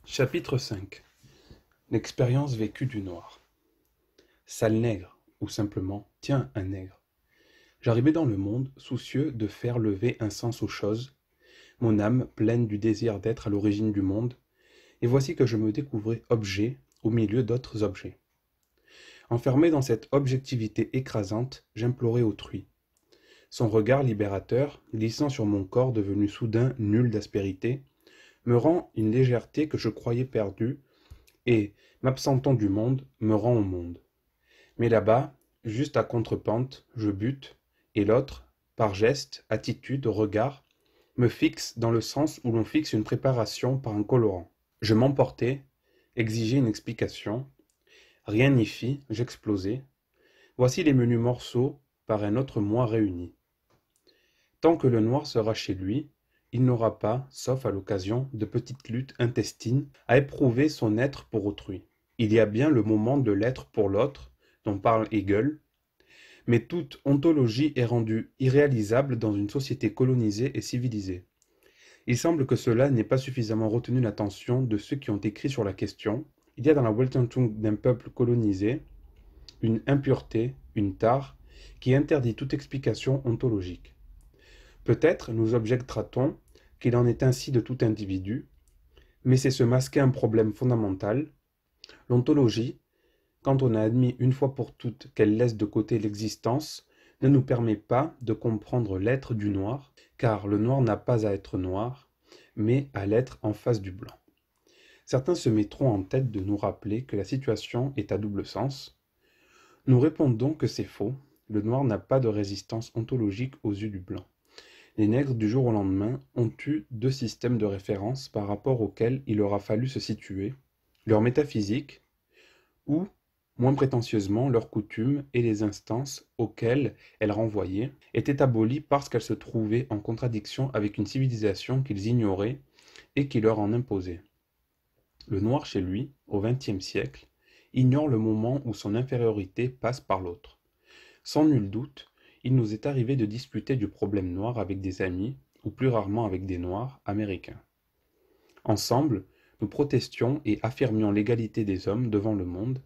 Chapitre 5. L'expérience vécue du noir. Sale nègre, ou simplement, tiens, un nègre. J'arrivais dans le monde, soucieux de faire lever un sens aux choses, mon âme pleine du désir d'être à l'origine du monde, et voici que je me découvrais objet au milieu d'autres objets. Enfermé dans cette objectivité écrasante, j'implorais autrui. Son regard libérateur, glissant sur mon corps devenu soudain nul d'aspérité, me rend une légèreté que je croyais perdue, et, m'absentant du monde, me rend au monde. Mais là-bas, juste à contre-pente, je bute, et l'autre, par geste, attitude, regard, me fixe dans le sens où l'on fixe une préparation par un colorant. Je m'emportais, exigeais une explication, rien n'y fit, j'explosais. Voici les menus morceaux par un autre moi réunis. Tant que le noir sera chez lui, il n'aura pas, sauf à l'occasion de petites luttes intestines, à éprouver son être pour autrui. Il y a bien le moment de l'être pour l'autre, dont parle Hegel, mais toute ontologie est rendue irréalisable dans une société colonisée et civilisée. Il semble que cela n'ait pas suffisamment retenu l'attention de ceux qui ont écrit sur la question. Il y a dans la Weltanschauung d'un peuple colonisé une impureté, une tare, qui interdit toute explication ontologique. Peut-être nous objectera-t-on qu'il en est ainsi de tout individu, mais c'est se masquer un problème fondamental. L'ontologie, quand on a admis une fois pour toutes qu'elle laisse de côté l'existence, ne nous permet pas de comprendre l'être du noir, car le noir n'a pas à être noir, mais à l'être en face du blanc. Certains se mettront en tête de nous rappeler que la situation est à double sens. Nous répondons que c'est faux, le noir n'a pas de résistance ontologique aux yeux du blanc. Les nègres du jour au lendemain ont eu deux systèmes de référence par rapport auxquels il aura fallu se situer, leur métaphysique, ou, moins prétentieusement, leurs coutumes et les instances auxquelles elles renvoyaient, étaient abolies parce qu'elles se trouvaient en contradiction avec une civilisation qu'ils ignoraient et qui leur en imposait. Le noir chez lui, au XXe siècle, ignore le moment où son infériorité passe par l'autre. Sans nul doute, il nous est arrivé de discuter du problème noir avec des amis, ou plus rarement avec des noirs, américains. Ensemble, nous protestions et affirmions l'égalité des hommes devant le monde.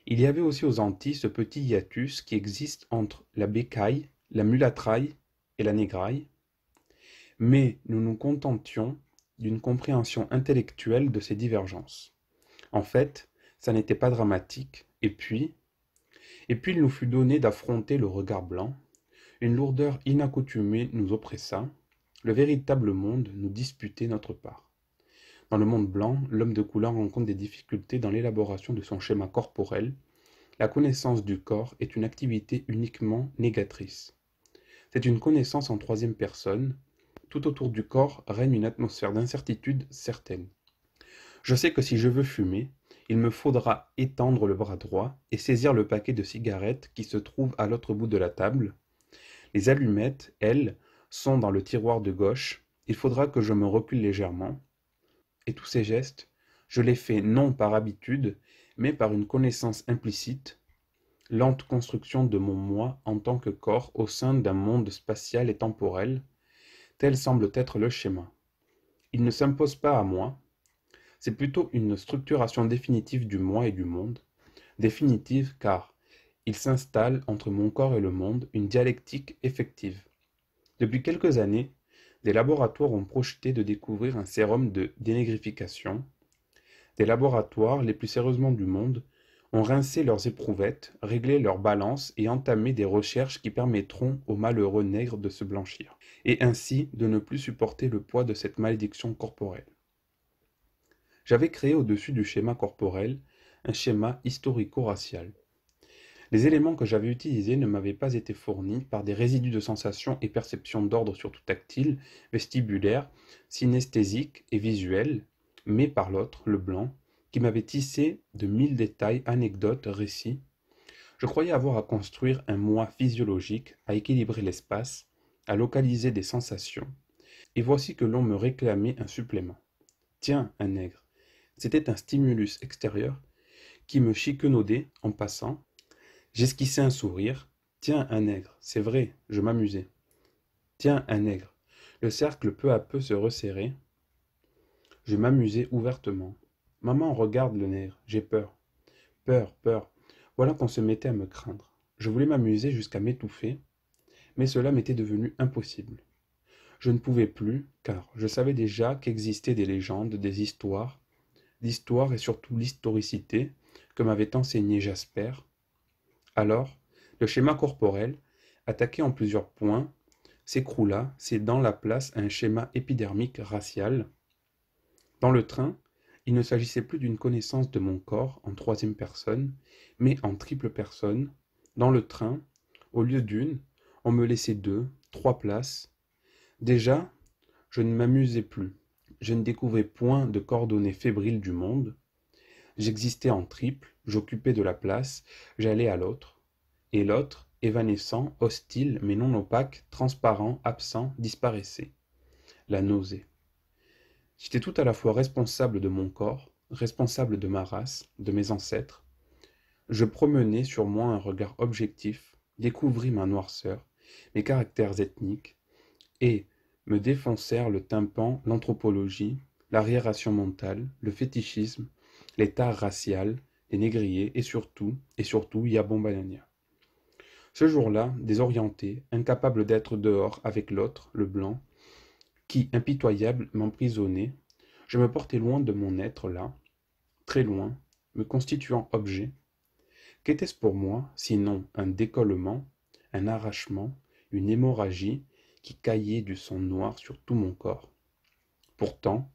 Il y avait aussi aux Antilles ce petit hiatus qui existe entre la bécaille, la mulâtraille et la négraille, mais nous nous contentions d'une compréhension intellectuelle de ces divergences. En fait, ça n'était pas dramatique, et puis il nous fut donné d'affronter le regard blanc. Une lourdeur inaccoutumée nous oppressa, le véritable monde nous disputait notre part. Dans le monde blanc, l'homme de couleur rencontre des difficultés dans l'élaboration de son schéma corporel. La connaissance du corps est une activité uniquement négatrice. C'est une connaissance en troisième personne. Tout autour du corps règne une atmosphère d'incertitude certaine. Je sais que si je veux fumer, il me faudra étendre le bras droit et saisir le paquet de cigarettes qui se trouve à l'autre bout de la table. Les allumettes, elles, sont dans le tiroir de gauche. Il faudra que je me recule légèrement. Et tous ces gestes, je les fais non par habitude, mais par une connaissance implicite, lente construction de mon moi en tant que corps au sein d'un monde spatial et temporel. Tel semble être le schéma. Il ne s'impose pas à moi. C'est plutôt une structuration définitive du moi et du monde. Définitive car il s'installe entre mon corps et le monde une dialectique effective. Depuis quelques années, des laboratoires ont projeté de découvrir un sérum de dénégrification. Des laboratoires les plus sérieusement du monde ont rincé leurs éprouvettes, réglé leurs balances et entamé des recherches qui permettront aux malheureux nègres de se blanchir, et ainsi de ne plus supporter le poids de cette malédiction corporelle. J'avais créé au-dessus du schéma corporel un schéma historico-racial. Les éléments que j'avais utilisés ne m'avaient pas été fournis par des résidus de sensations et perceptions d'ordre surtout tactile, vestibulaire, synesthésique et visuel, mais par l'autre, le blanc, qui m'avait tissé de 1000 détails, anecdotes, récits. Je croyais avoir à construire un moi physiologique, à équilibrer l'espace, à localiser des sensations. Et voici que l'on me réclamait un supplément. Tiens, un nègre. C'était un stimulus extérieur qui me chiquenaudait en passant. J'esquissais un sourire. Tiens, un nègre. C'est vrai, je m'amusais. Tiens, un nègre. Le cercle peu à peu se resserrait. Je m'amusais ouvertement. Maman, regarde le nègre, j'ai peur. Peur, peur. Voilà qu'on se mettait à me craindre. Je voulais m'amuser jusqu'à m'étouffer, mais cela m'était devenu impossible. Je ne pouvais plus, car je savais déjà qu'existaient des légendes, des histoires, l'histoire et surtout l'historicité que m'avait enseigné Jasper. Alors, le schéma corporel, attaqué en plusieurs points, s'écroula, cédant la place à un schéma épidermique racial. Dans le train, il ne s'agissait plus d'une connaissance de mon corps en troisième personne, mais en triple personne. Dans le train, au lieu d'une, on me laissait deux, trois places. Déjà, je ne m'amusais plus. Je ne découvrais point de coordonnées fébriles du monde. J'existais en triple, j'occupais de la place, j'allais à l'autre. Et l'autre, évanescent, hostile, mais non opaque, transparent, absent, disparaissait. La nausée. J'étais tout à la fois responsable de mon corps, responsable de ma race, de mes ancêtres. Je promenais sur moi un regard objectif, découvris ma noirceur, mes caractères ethniques, et me défoncèrent le tympan, l'anthropologie, l'arriération mentale, le fétichisme, l'état racial, les négriers, et surtout, Yabon Banania. Ce jour-là, désorienté, incapable d'être dehors avec l'autre, le blanc, qui, impitoyable, m'emprisonnait, je me portais loin de mon être là, très loin, me constituant objet. Qu'était-ce pour moi, sinon un décollement, un arrachement, une hémorragie qui caillait du sang noir sur tout mon corps? Pourtant,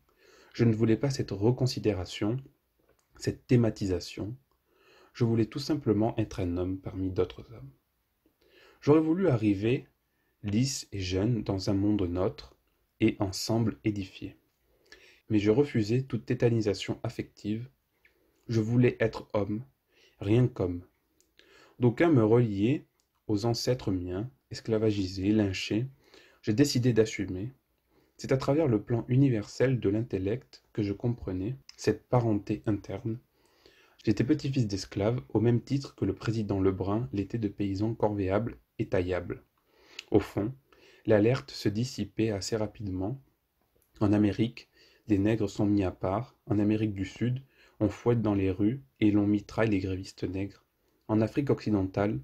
je ne voulais pas cette reconsidération, cette thématisation. Je voulais tout simplement être un homme parmi d'autres hommes. J'aurais voulu arriver, lisse et jeune, dans un monde nôtre, et ensemble édifié. Mais je refusais toute tétanisation affective. Je voulais être homme, rien qu'homme. D'aucuns me reliaient aux ancêtres miens, esclavagisés, lynchés. J'ai décidé d'assumer. C'est à travers le plan universel de l'intellect que je comprenais cette parenté interne. J'étais petit-fils d'esclaves, au même titre que le président Lebrun l'était de paysans corvéables et taillables. Au fond, l'alerte se dissipait assez rapidement. En Amérique, des nègres sont mis à part. En Amérique du Sud, on fouette dans les rues et l'on mitraille les grévistes nègres. En Afrique occidentale,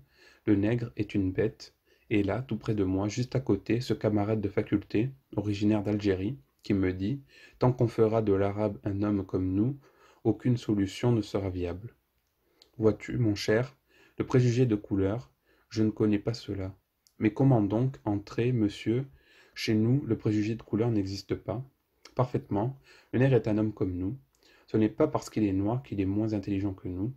le nègre est une bête. Et là, tout près de moi, juste à côté, ce camarade de faculté, originaire d'Algérie, qui me dit « Tant qu'on fera de l'arabe un homme comme nous, aucune solution ne sera viable. » Vois-tu, mon cher, le préjugé de couleur, je ne connais pas cela. Mais comment donc entrer, monsieur? Chez nous, le préjugé de couleur n'existe pas. Parfaitement, le nègre est un homme comme nous. Ce n'est pas parce qu'il est noir qu'il est moins intelligent que nous.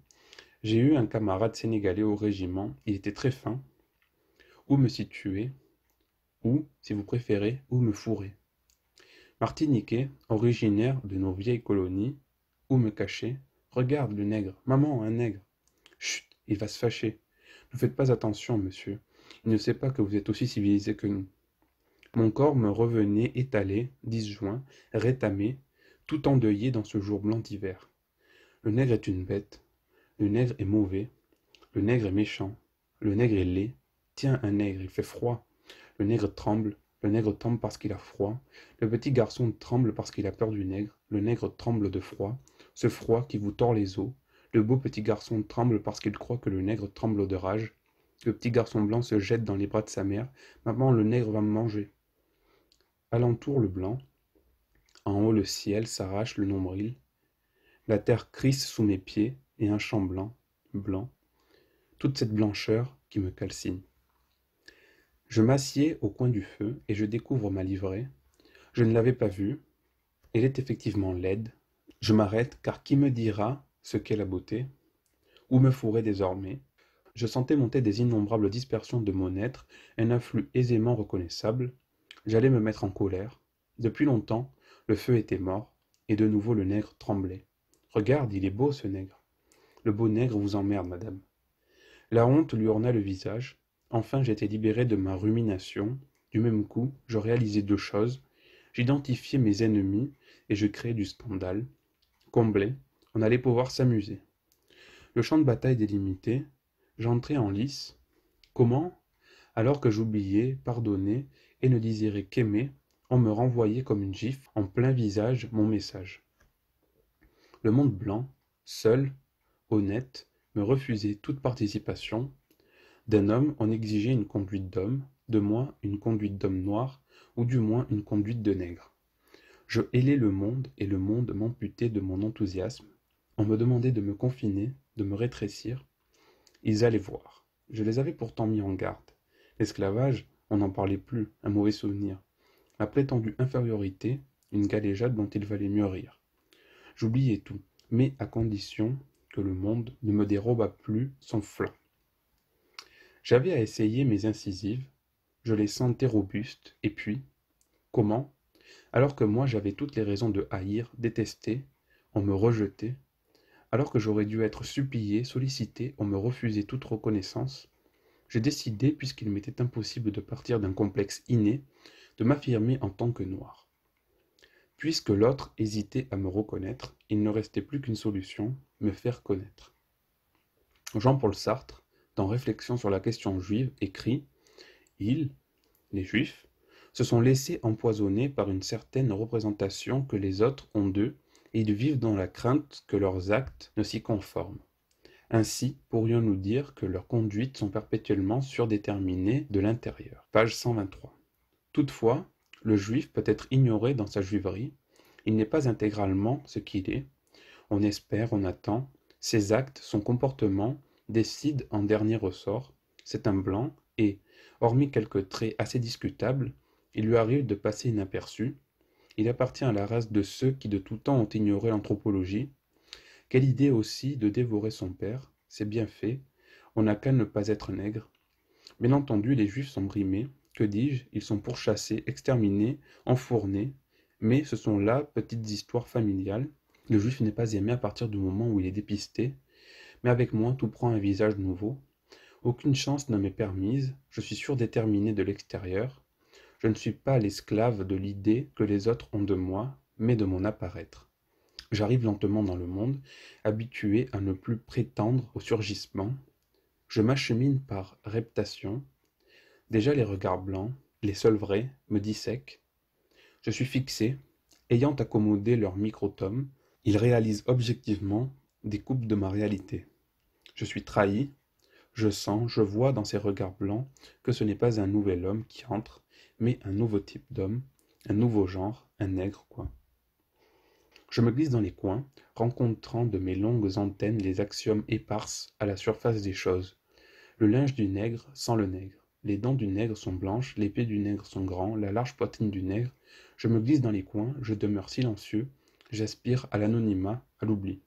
J'ai eu un camarade sénégalais au régiment, il était très fin. Où me situer? Ou, si vous préférez, où me fourrer? Martiniquais, originaire de nos vieilles colonies, où me cacher? Regarde le nègre, maman, un nègre. Chut, il va se fâcher. Ne faites pas attention, monsieur. Il ne sait pas que vous êtes aussi civilisé que nous. Mon corps me revenait étalé, disjoint, rétamé, tout endeuillé dans ce jour blanc d'hiver. Le nègre est une bête. Le nègre est mauvais. Le nègre est méchant. Le nègre est laid. Tiens, un nègre, il fait froid. Le nègre tremble. Le nègre tremble parce qu'il a froid. Le petit garçon tremble parce qu'il a peur du nègre. Le nègre tremble de froid. Ce froid qui vous tord les os. Le beau petit garçon tremble parce qu'il croit que le nègre tremble de rage. Le petit garçon blanc se jette dans les bras de sa mère. Maman, le nègre va me manger. Alentour le blanc. En haut le ciel s'arrache le nombril. La terre crisse sous mes pieds et un champ blanc, blanc. Toute cette blancheur qui me calcine. Je m'assieds au coin du feu et je découvre ma livrée. Je ne l'avais pas vue. Elle est effectivement laide. Je m'arrête car qui me dira ce qu'est la beauté? Où me fourrer désormais? Je sentais monter des innombrables dispersions de mon être, un afflux aisément reconnaissable. J'allais me mettre en colère. Depuis longtemps, le feu était mort, et de nouveau le nègre tremblait. Regarde, il est beau ce nègre. Le beau nègre vous emmerde, madame. La honte lui orna le visage. Enfin, j'étais libéré de ma rumination. Du même coup, je réalisais deux choses. J'identifiais mes ennemis et je créais du scandale. Comblé, on allait pouvoir s'amuser. Le champ de bataille délimité, j'entrais en lice. Comment? Alors que j'oubliais, pardonnais et ne désirais qu'aimer, on me renvoyait comme une gifle en plein visage mon message. Le monde blanc, seul, honnête, me refusait toute participation. D'un homme, on exigeait une conduite d'homme, de moi une conduite d'homme noir, ou du moins une conduite de nègre. Je hélais le monde, et le monde m'amputait de mon enthousiasme. On me demandait de me confiner, de me rétrécir. Ils allaient voir. Je les avais pourtant mis en garde. L'esclavage, on n'en parlait plus, un mauvais souvenir. Ma prétendue infériorité, une galéjade dont il valait mieux rire. J'oubliais tout, mais à condition que le monde ne me dérobât plus son flanc. J'avais à essayer mes incisives, je les sentais robustes, et puis, comment, alors que moi j'avais toutes les raisons de haïr, détester, on me rejetait, alors que j'aurais dû être supplié, sollicité, on me refusait toute reconnaissance, j'ai décidé, puisqu'il m'était impossible de partir d'un complexe inné, de m'affirmer en tant que noir. Puisque l'autre hésitait à me reconnaître, il ne restait plus qu'une solution, me faire connaître. Jean-Paul Sartre, dans Réflexions sur la question juive, écrit « Ils, les Juifs, se sont laissés empoisonner par une certaine représentation que les autres ont d'eux, et ils vivent dans la crainte que leurs actes ne s'y conforment. Ainsi, pourrions-nous dire que leurs conduites sont perpétuellement surdéterminées de l'intérieur. » Page 123. Toutefois, le juif peut être ignoré dans sa juiverie, il n'est pas intégralement ce qu'il est, on espère, on attend, ses actes, son comportement décident en dernier ressort, c'est un blanc et, hormis quelques traits assez discutables, il lui arrive de passer inaperçu, il appartient à la race de ceux qui de tout temps ont ignoré l'anthropologie. Quelle idée aussi de dévorer son père, c'est bien fait, on n'a qu'à ne pas être nègre. Bien entendu, les juifs sont brimés, que dis-je, ils sont pourchassés, exterminés, enfournés, mais ce sont là petites histoires familiales. Le juif n'est pas aimé à partir du moment où il est dépisté, mais avec moi tout prend un visage nouveau. Aucune chance ne m'est permise, je suis surdéterminé de l'extérieur. Je ne suis pas l'esclave de l'idée que les autres ont de moi, mais de mon apparaître. J'arrive lentement dans le monde, habitué à ne plus prétendre au surgissement. Je m'achemine par reptation. Déjà les regards blancs, les seuls vrais, me dissèquent. Je suis fixé, ayant accommodé leur microtome, ils réalisent objectivement des coupes de ma réalité. Je suis trahi, je sens, je vois dans ces regards blancs que ce n'est pas un nouvel homme qui entre, mais un nouveau type d'homme, un nouveau genre, un nègre, quoi. Je me glisse dans les coins, rencontrant de mes longues antennes les axiomes éparses à la surface des choses. Le linge du nègre sans le nègre. Les dents du nègre sont blanches, les pieds du nègre sont grands, la large poitrine du nègre. Je me glisse dans les coins, je demeure silencieux, j'aspire à l'anonymat, à l'oubli.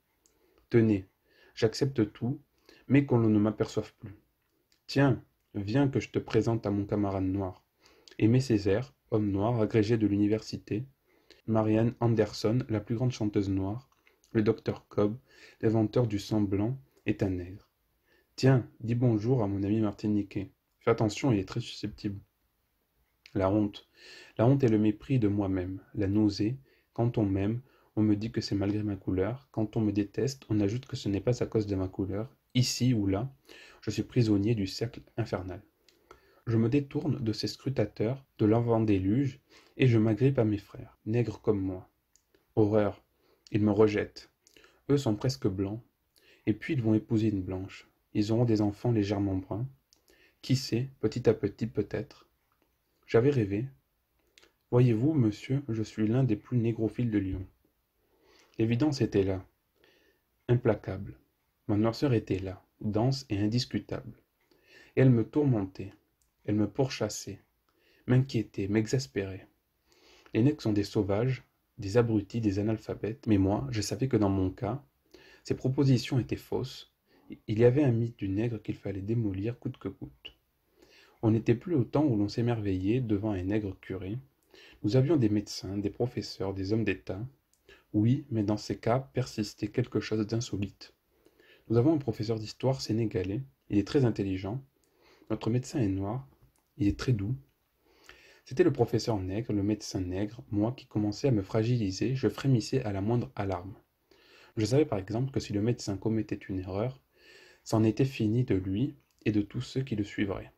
Tenez, j'accepte tout, mais qu'on ne m'aperçoive plus. Tiens, viens que je te présente à mon camarade noir. Aimé Césaire, homme noir, agrégé de l'université. Marianne Anderson, la plus grande chanteuse noire. Le docteur Cobb, l'inventeur du sang blanc, est un nègre. Tiens, dis bonjour à mon ami martiniquais. Fais attention, il est très susceptible. La honte. La honte est le mépris de moi-même, la nausée. Quand on m'aime, on me dit que c'est malgré ma couleur. Quand on me déteste, on ajoute que ce n'est pas à cause de ma couleur. Ici ou là, je suis prisonnier du cercle infernal. Je me détourne de ces scrutateurs, de l'avant-déluge, et je m'agrippe à mes frères, nègres comme moi. Horreur, ils me rejettent. Eux sont presque blancs, et puis ils vont épouser une blanche. Ils auront des enfants légèrement bruns. Qui sait, petit à petit peut-être. J'avais rêvé. Voyez-vous, monsieur, je suis l'un des plus négrophiles de Lyon. L'évidence était là, implacable. Ma noirceur était là, dense et indiscutable. Et elle me tourmentait, elle me pourchassait, m'inquiétait, m'exaspérait. Les nègres sont des sauvages, des abrutis, des analphabètes, mais moi, je savais que dans mon cas, ces propositions étaient fausses. Il y avait un mythe du nègre qu'il fallait démolir coûte que coûte. On n'était plus au temps où l'on s'émerveillait devant un nègre curé. Nous avions des médecins, des professeurs, des hommes d'État. Oui, mais dans ces cas persistait quelque chose d'insolite. Nous avons un professeur d'histoire sénégalais, il est très intelligent. Notre médecin est noir, il est très doux. C'était le professeur nègre, le médecin nègre, moi qui commençais à me fragiliser, je frémissais à la moindre alarme. Je savais par exemple que si le médecin commettait une erreur, c'en était fini de lui et de tous ceux qui le suivraient.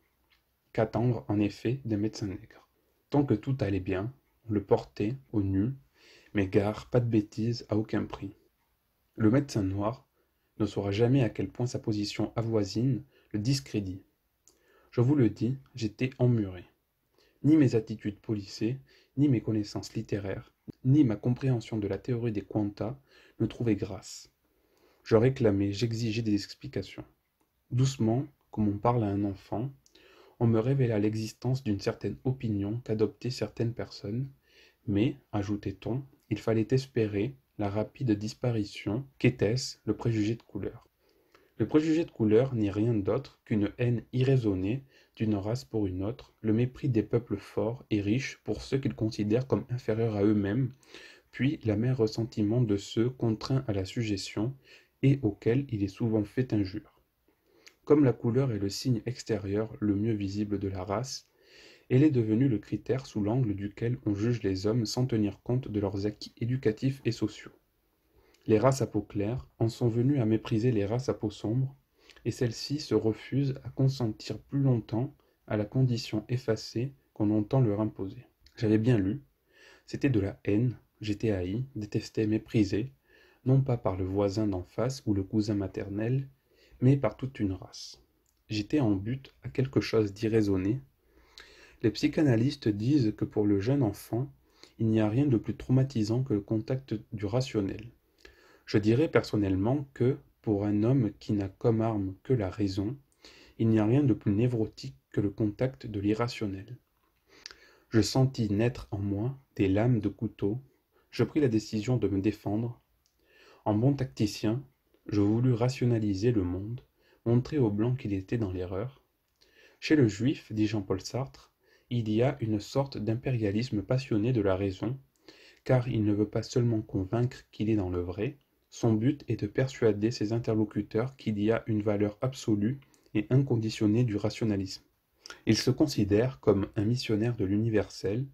Qu'attendre, en effet, des médecins nègres? Tant que tout allait bien, on le portait, au nu, mais gare, pas de bêtises, à aucun prix. Le médecin noir ne saura jamais à quel point sa position avoisine le discrédit. Je vous le dis, j'étais emmuré. Ni mes attitudes policées, ni mes connaissances littéraires, ni ma compréhension de la théorie des quanta ne trouvaient grâce. Je réclamais, j'exigeais des explications. Doucement, comme on parle à un enfant, on me révéla l'existence d'une certaine opinion qu'adoptaient certaines personnes, mais, ajoutait-on, il fallait espérer la rapide disparition qu'était-ce le préjugé de couleur. Le préjugé de couleur n'est rien d'autre qu'une haine irraisonnée d'une race pour une autre, le mépris des peuples forts et riches pour ceux qu'ils considèrent comme inférieurs à eux-mêmes, puis l'amer ressentiment de ceux contraints à la sujétion et auxquels il est souvent fait injure. Comme la couleur est le signe extérieur le mieux visible de la race, elle est devenue le critère sous l'angle duquel on juge les hommes sans tenir compte de leurs acquis éducatifs et sociaux. Les races à peau claire en sont venues à mépriser les races à peau sombre, et celles-ci se refusent à consentir plus longtemps à la condition effacée qu'on entend leur imposer. J'avais bien lu, c'était de la haine, j'étais haï, détesté, méprisé, non pas par le voisin d'en face ou le cousin maternel, mais par toute une race. J'étais en butte à quelque chose d'irraisonné. Les psychanalystes disent que pour le jeune enfant, il n'y a rien de plus traumatisant que le contact du rationnel. Je dirais personnellement que, pour un homme qui n'a comme arme que la raison, il n'y a rien de plus névrotique que le contact de l'irrationnel. Je sentis naître en moi des lames de couteau, je pris la décision de me défendre. En bon tacticien, je voulus rationaliser le monde, montrer aux Blancs qu'il était dans l'erreur. Chez le Juif, dit Jean-Paul Sartre, il y a une sorte d'impérialisme passionné de la raison, car il ne veut pas seulement convaincre qu'il est dans le vrai, son but est de persuader ses interlocuteurs qu'il y a une valeur absolue et inconditionnée du rationalisme. Il se considère comme un missionnaire de l'universel,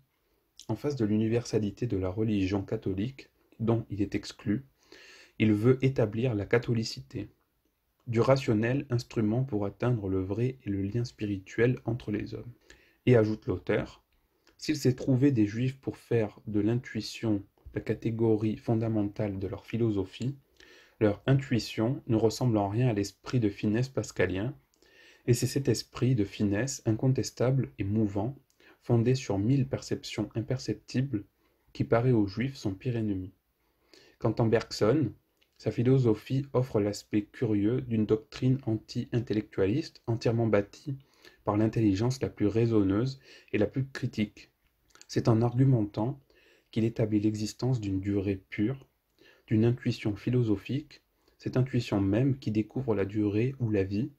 en face de l'universalité de la religion catholique, dont il est exclu. Il veut établir la catholicité, du rationnel instrument pour atteindre le vrai et le lien spirituel entre les hommes. Et ajoute l'auteur, s'il s'est trouvé des juifs pour faire de l'intuition la catégorie fondamentale de leur philosophie, leur intuition ne ressemble en rien à l'esprit de finesse pascalien, et c'est cet esprit de finesse incontestable et mouvant, fondé sur 1000 perceptions imperceptibles, qui paraît aux juifs son pire ennemi. Quant à Bergson, sa philosophie offre l'aspect curieux d'une doctrine anti-intellectualiste entièrement bâtie par l'intelligence la plus raisonneuse et la plus critique. C'est en argumentant qu'il établit l'existence d'une durée pure, d'une intuition philosophique, cette intuition même qui découvre la durée ou la vie.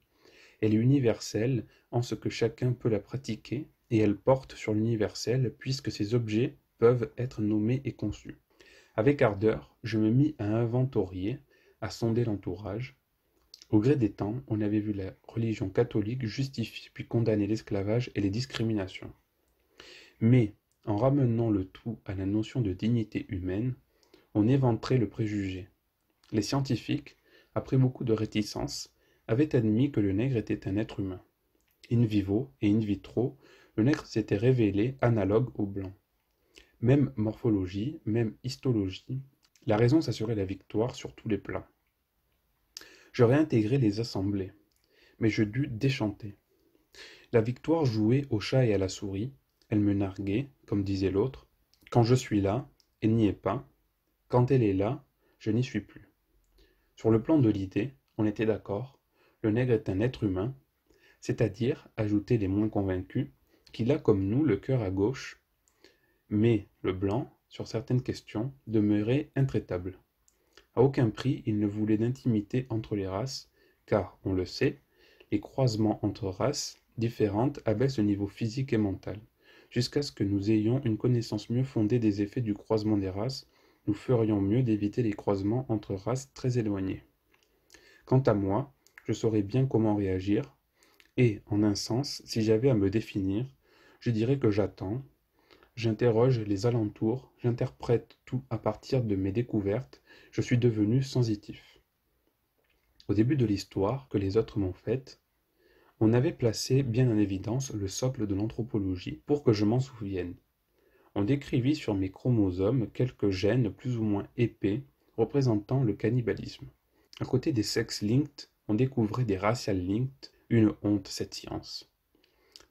Elle est universelle en ce que chacun peut la pratiquer, et elle porte sur l'universel puisque ces objets peuvent être nommés et conçus. Avec ardeur, je me mis à inventorier, à sonder l'entourage. Au gré des temps, on avait vu la religion catholique justifier puis condamner l'esclavage et les discriminations. Mais, en ramenant le tout à la notion de dignité humaine, on éventrait le préjugé. Les scientifiques, après beaucoup de réticences, avaient admis que le nègre était un être humain. In vivo et in vitro, le nègre s'était révélé analogue au blanc. Même morphologie, même histologie, la raison s'assurait la victoire sur tous les plans. Je réintégrai les assemblées, mais je dus déchanter. La victoire jouait au chat et à la souris, elle me narguait, comme disait l'autre. Quand je suis là, elle n'y est pas. Quand elle est là, je n'y suis plus. Sur le plan de l'idée, on était d'accord, le nègre est un être humain, c'est-à-dire, ajoutaient les moins convaincus, qu'il a comme nous le cœur à gauche, mais le blanc, sur certaines questions, demeurait intraitable. À aucun prix il ne voulait d'intimité entre les races, car, on le sait, les croisements entre races différentes abaissent le niveau physique et mental. Jusqu'à ce que nous ayons une connaissance mieux fondée des effets du croisement des races, nous ferions mieux d'éviter les croisements entre races très éloignées. Quant à moi, je saurais bien comment réagir, et, en un sens, si j'avais à me définir, je dirais que j'attends, j'interroge les alentours, j'interprète tout à partir de mes découvertes, je suis devenu sensitif. Au début de l'histoire que les autres m'ont faite, on avait placé bien en évidence le socle de l'anthropologie pour que je m'en souvienne. On décrivit sur mes chromosomes quelques gènes plus ou moins épais, représentant le cannibalisme. À côté des sex-linked, on découvrait des racial-linked, une honte cette science.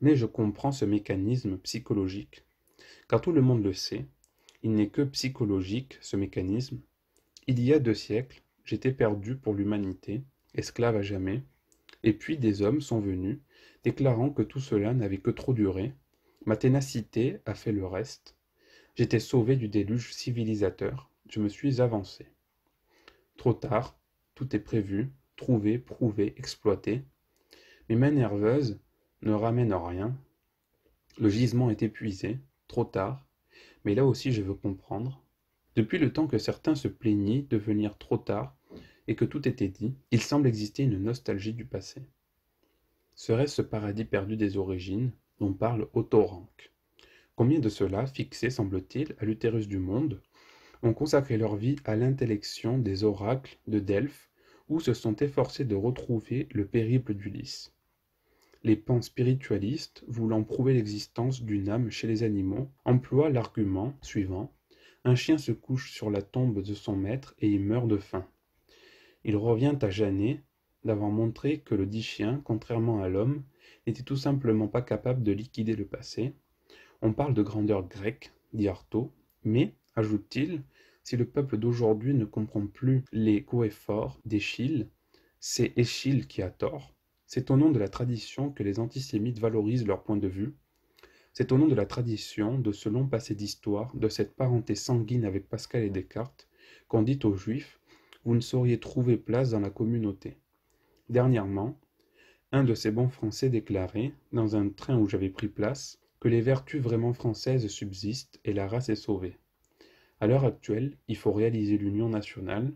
Mais je comprends ce mécanisme psychologique, car tout le monde le sait, il n'est que psychologique ce mécanisme. Il y a 2 siècles, j'étais perdu pour l'humanité, esclave à jamais, et puis des hommes sont venus, déclarant que tout cela n'avait que trop duré. Ma ténacité a fait le reste. J'étais sauvé du déluge civilisateur, je me suis avancé. Trop tard, tout est prévu, trouvé, prouvé, exploité. Mes mains nerveuses ne ramènent rien. Le gisement est épuisé, trop tard, mais là aussi je veux comprendre. Depuis le temps que certains se plaignaient de venir trop tard et que tout était dit, il semble exister une nostalgie du passé. Serait-ce ce paradis perdu des origines dont parle Otto Rank? Combien de ceux-là, fixés, semble-t-il, à l'utérus du monde, ont consacré leur vie à l'intellection des oracles de Delphes ou se sont efforcés de retrouver le périple d'Ulysse? Les pan-spiritualistes, voulant prouver l'existence d'une âme chez les animaux, emploient l'argument suivant: un chien se couche sur la tombe de son maître et y meurt de faim. Il revient à Janet d'avoir montré que le dit chien, contrairement à l'homme, n'était tout simplement pas capable de liquider le passé. On parle de grandeur grecque, dit Artaud, mais, ajoute-t-il, si le peuple d'aujourd'hui ne comprend plus les coefforts d'Échille, c'est Échille qui a tort. C'est au nom de la tradition que les antisémites valorisent leur point de vue. C'est au nom de la tradition, de ce long passé d'histoire, de cette parenté sanguine avec Pascal et Descartes, qu'on dit aux Juifs: vous ne sauriez trouver place dans la communauté. Dernièrement, un de ces bons Français déclarait, dans un train où j'avais pris place, que les vertus vraiment françaises subsistent et la race est sauvée. À l'heure actuelle, il faut réaliser l'union nationale,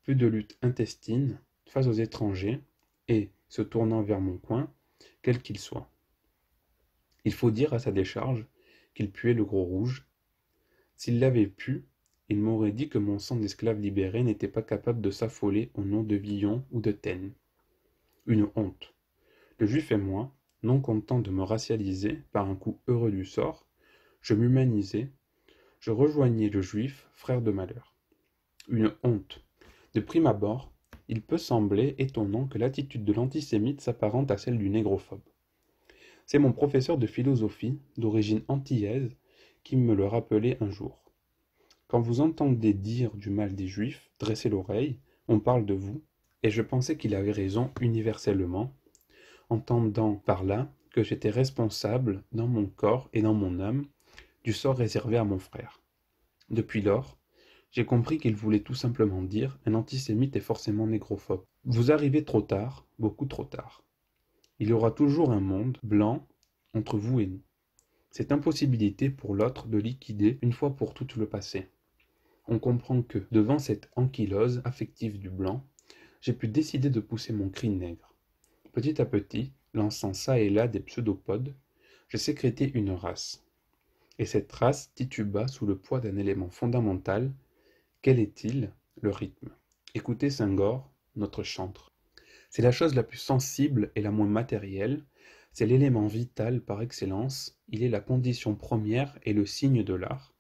plus de lutte intestine face aux étrangers et, se tournant vers mon coin, quel qu'il soit. Il faut dire à sa décharge qu'il puait le gros rouge. S'il l'avait pu, il m'aurait dit que mon sang d'esclave libéré n'était pas capable de s'affoler au nom de Villon ou de Taine. Une honte. Le juif et moi, non content de me racialiser par un coup heureux du sort, je m'humanisais, je rejoignais le juif, frère de malheur. Une honte. De prime abord, il peut sembler étonnant que l'attitude de l'antisémite s'apparente à celle du négrophobe. C'est mon professeur de philosophie, d'origine antillaise, qui me le rappelait un jour. Quand vous entendez dire du mal des Juifs, dressez l'oreille, on parle de vous, et je pensais qu'il avait raison universellement, entendant par là que j'étais responsable, dans mon corps et dans mon âme, du sort réservé à mon frère. Depuis lors, j'ai compris qu'il voulait tout simplement dire: un antisémite est forcément négrophobe. Vous arrivez trop tard, beaucoup trop tard. Il y aura toujours un monde blanc entre vous et nous. Cette impossibilité pour l'autre de liquider une fois pour toutes le passé. On comprend que, devant cette ankylose affective du blanc, j'ai pu décider de pousser mon cri nègre. Petit à petit, lançant çà et là des pseudopodes, je sécrétais une race. Et cette race tituba sous le poids d'un élément fondamental. Quel est-il? Le rythme. Écoutez Senghor, notre chantre. C'est la chose la plus sensible et la moins matérielle, c'est l'élément vital par excellence, il est la condition première et le signe de l'art.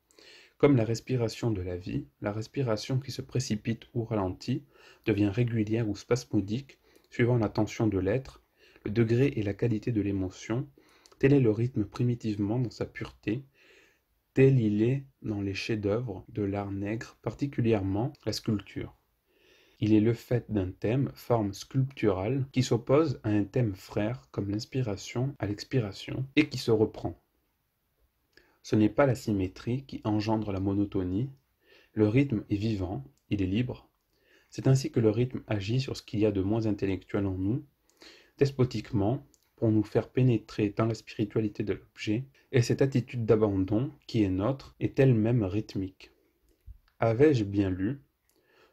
Comme la respiration de la vie, la respiration qui se précipite ou ralentit, devient régulière ou spasmodique, suivant la tension de l'être, le degré et la qualité de l'émotion, tel est le rythme primitivement dans sa pureté, tel il est dans les chefs-d'œuvre de l'art nègre, particulièrement la sculpture. Il est le fait d'un thème, forme sculpturale, qui s'oppose à un thème frère comme l'inspiration à l'expiration, et qui se reprend. Ce n'est pas la symétrie qui engendre la monotonie, le rythme est vivant, il est libre. C'est ainsi que le rythme agit sur ce qu'il y a de moins intellectuel en nous, despotiquement, pour nous faire pénétrer dans la spiritualité de l'objet, et cette attitude d'abandon qui est nôtre est elle-même rythmique. Avais-je bien lu?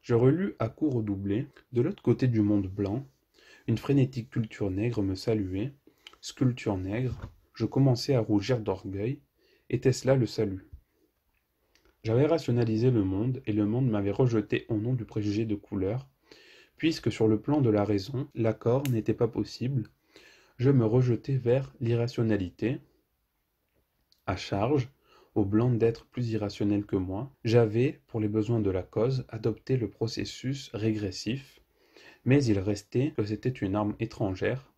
Je relus à coups redoublés, de l'autre côté du monde blanc, une frénétique culture nègre me saluait, sculpture nègre, je commençais à rougir d'orgueil, était-ce là le salut? J'avais rationalisé le monde, et le monde m'avait rejeté au nom du préjugé de couleur, puisque sur le plan de la raison, l'accord n'était pas possible, je me rejetais vers l'irrationalité. À charge, au blanc d'êtres plus irrationnels que moi, j'avais, pour les besoins de la cause, adopté le processus régressif, mais il restait que c'était une arme étrangère.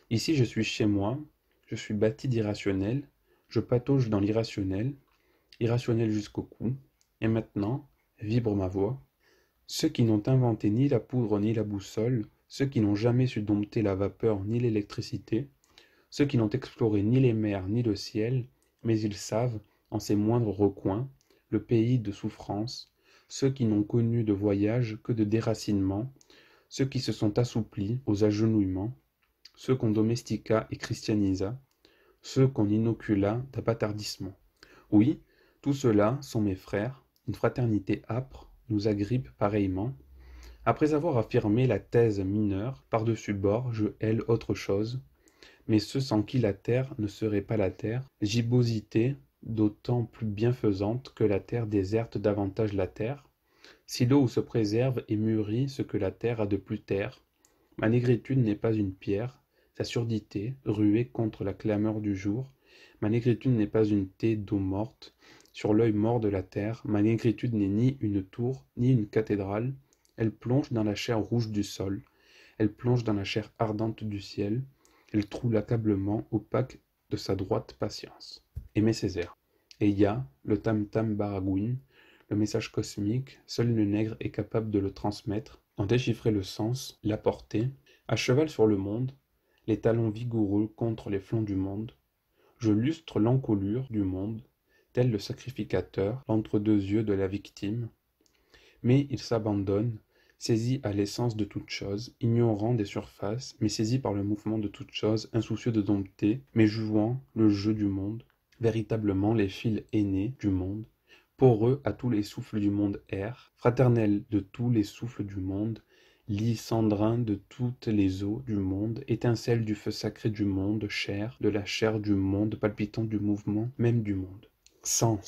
Ici je suis chez moi, je suis bâti d'irrationnel, je patauge dans l'irrationnel, irrationnel jusqu'au cou, et maintenant, vibre ma voix. Ceux qui n'ont inventé ni la poudre ni la boussole, ceux qui n'ont jamais su dompter la vapeur ni l'électricité, ceux qui n'ont exploré ni les mers ni le ciel, mais ils savent, en ces moindres recoins, le pays de souffrance, ceux qui n'ont connu de voyage que de déracinement, ceux qui se sont assouplis aux agenouillements, ceux qu'on domestica et christianisa, ceux qu'on inocula d'abâtardissement. Oui, tous ceux-là sont mes frères, une fraternité âpre nous agrippe pareillement. Après avoir affirmé la thèse mineure, par-dessus bord, je hèle autre chose, mais ceux sans qui la terre ne serait pas la terre, gibbosité d'autant plus bienfaisante que la terre déserte davantage la terre, silo où se préserve et mûrit ce que la terre a de plus terre. Ma négritude n'est pas une pierre, sa surdité, ruée contre la clameur du jour. Ma négritude n'est pas une taie d'eau morte, sur l'œil mort de la terre. Ma négritude n'est ni une tour, ni une cathédrale. Elle plonge dans la chair rouge du sol, elle plonge dans la chair ardente du ciel, elle troue l'accablement opaque de sa droite patience. Aimé Césaire. Et ya, le tam-tam baragouine, le message cosmique, seul le nègre est capable de le transmettre, en déchiffrer le sens, l'apporter, à cheval sur le monde, les talons vigoureux contre les flancs du monde, je lustre l'encolure du monde, tel le sacrificateur, l'entre-deux yeux de la victime. Mais il s'abandonne, saisi à l'essence de toute chose, ignorant des surfaces, mais saisi par le mouvement de toute chose, insoucieux de dompter, mais jouant le jeu du monde, véritablement les fils aînés du monde, poreux à tous les souffles du monde air, fraternel de tous les souffles du monde, lit cendrin de toutes les eaux du monde, étincelle du feu sacré du monde, chair de la chair du monde, palpitant du mouvement même du monde. Sang,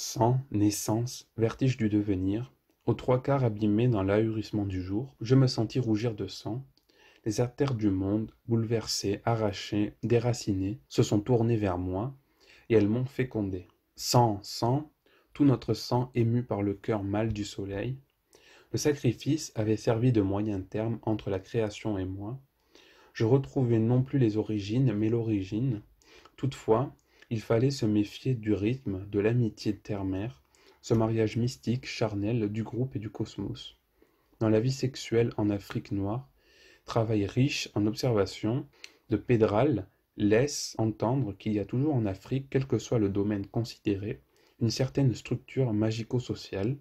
naissance, vertige du devenir, aux trois quarts abîmé dans l'ahurissement du jour, je me sentis rougir de sang. Les artères du monde, bouleversées, arrachées, déracinées, se sont tournées vers moi, et elles m'ont fécondé. Sang, tout notre sang ému par le cœur mâle du soleil. Le sacrifice avait servi de moyen terme entre la création et moi. Je retrouvais non plus les origines, mais l'origine. Toutefois, il fallait se méfier du rythme, de l'amitié terre-mère, ce mariage mystique, charnel du groupe et du cosmos. Dans la vie sexuelle en Afrique noire, travail riche en observations, de Pédral laisse entendre qu'il y a toujours en Afrique, quel que soit le domaine considéré, une certaine structure magico-sociale,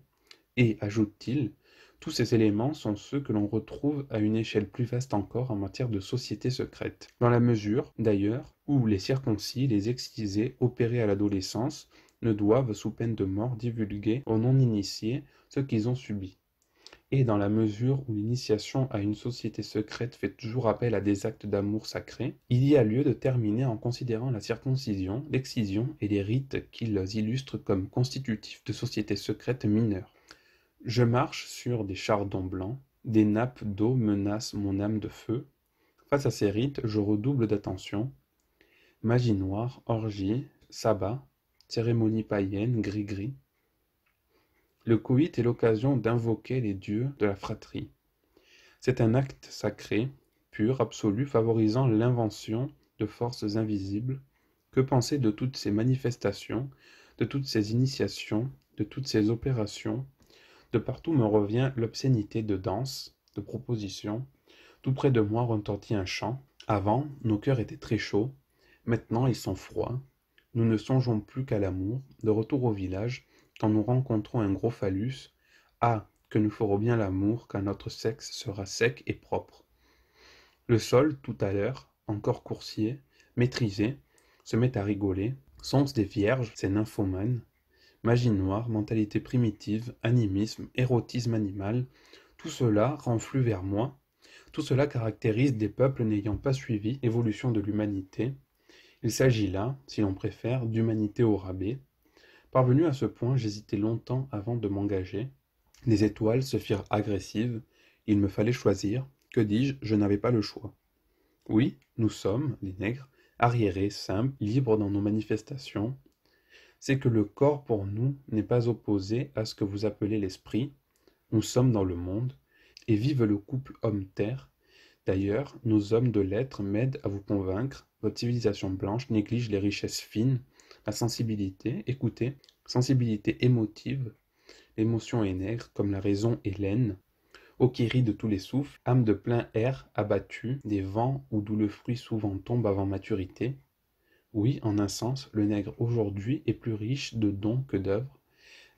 et, ajoute-t-il, tous ces éléments sont ceux que l'on retrouve à une échelle plus vaste encore en matière de société secrète, dans la mesure, d'ailleurs, où les circoncis, les excisés, opérés à l'adolescence, ne doivent, sous peine de mort, divulguer aux non-initiés ce qu'ils ont subi. Et dans la mesure où l'initiation à une société secrète fait toujours appel à des actes d'amour sacrés, il y a lieu de terminer en considérant la circoncision, l'excision et les rites qu'ils illustrent comme constitutifs de sociétés secrètes mineures. Je marche sur des chardons blancs, des nappes d'eau menacent mon âme de feu. Face à ces rites, je redouble d'attention. Magie noire, orgie, sabbat, cérémonie païenne, gris-gris. Le coït est l'occasion d'invoquer les dieux de la fratrie. C'est un acte sacré, pur, absolu, favorisant l'invention de forces invisibles. Que penser de toutes ces manifestations, de toutes ces initiations, de toutes ces opérations? De partout me revient l'obscénité de danse, de propositions. Tout près de moi retentit un chant. Avant, nos cœurs étaient très chauds. Maintenant, ils sont froids. Nous ne songeons plus qu'à l'amour. De retour au village, quand nous rencontrons un gros phallus, ah, que nous ferons bien l'amour quand notre sexe sera sec et propre. Le sol, tout à l'heure, encore coursier, maîtrisé, se met à rigoler. Sont-ce des vierges, ces nymphomanes? Magie noire, mentalité primitive, animisme, érotisme animal, tout cela renflue vers moi, tout cela caractérise des peuples n'ayant pas suivi l'évolution de l'humanité. Il s'agit là, si l'on préfère, d'humanité au rabais. Parvenu à ce point, j'hésitais longtemps avant de m'engager. Les étoiles se firent agressives, il me fallait choisir. Que dis-je, je n'avais pas le choix. Oui, nous sommes, les nègres, arriérés, simples, libres dans nos manifestations. c'est que le corps pour nous n'est pas opposé à ce que vous appelez l'esprit. Nous sommes dans le monde, et vive le couple homme-terre. D'ailleurs, nos hommes de lettres m'aident à vous convaincre, votre civilisation blanche néglige les richesses fines, la sensibilité, écoutez, sensibilité émotive, l'émotion est nègre comme la raison est laine, ô qui rit de tous les souffles, âme de plein air abattue, des vents où d'où le fruit souvent tombe avant maturité. Oui, en un sens, le nègre aujourd'hui est plus riche de dons que d'œuvres,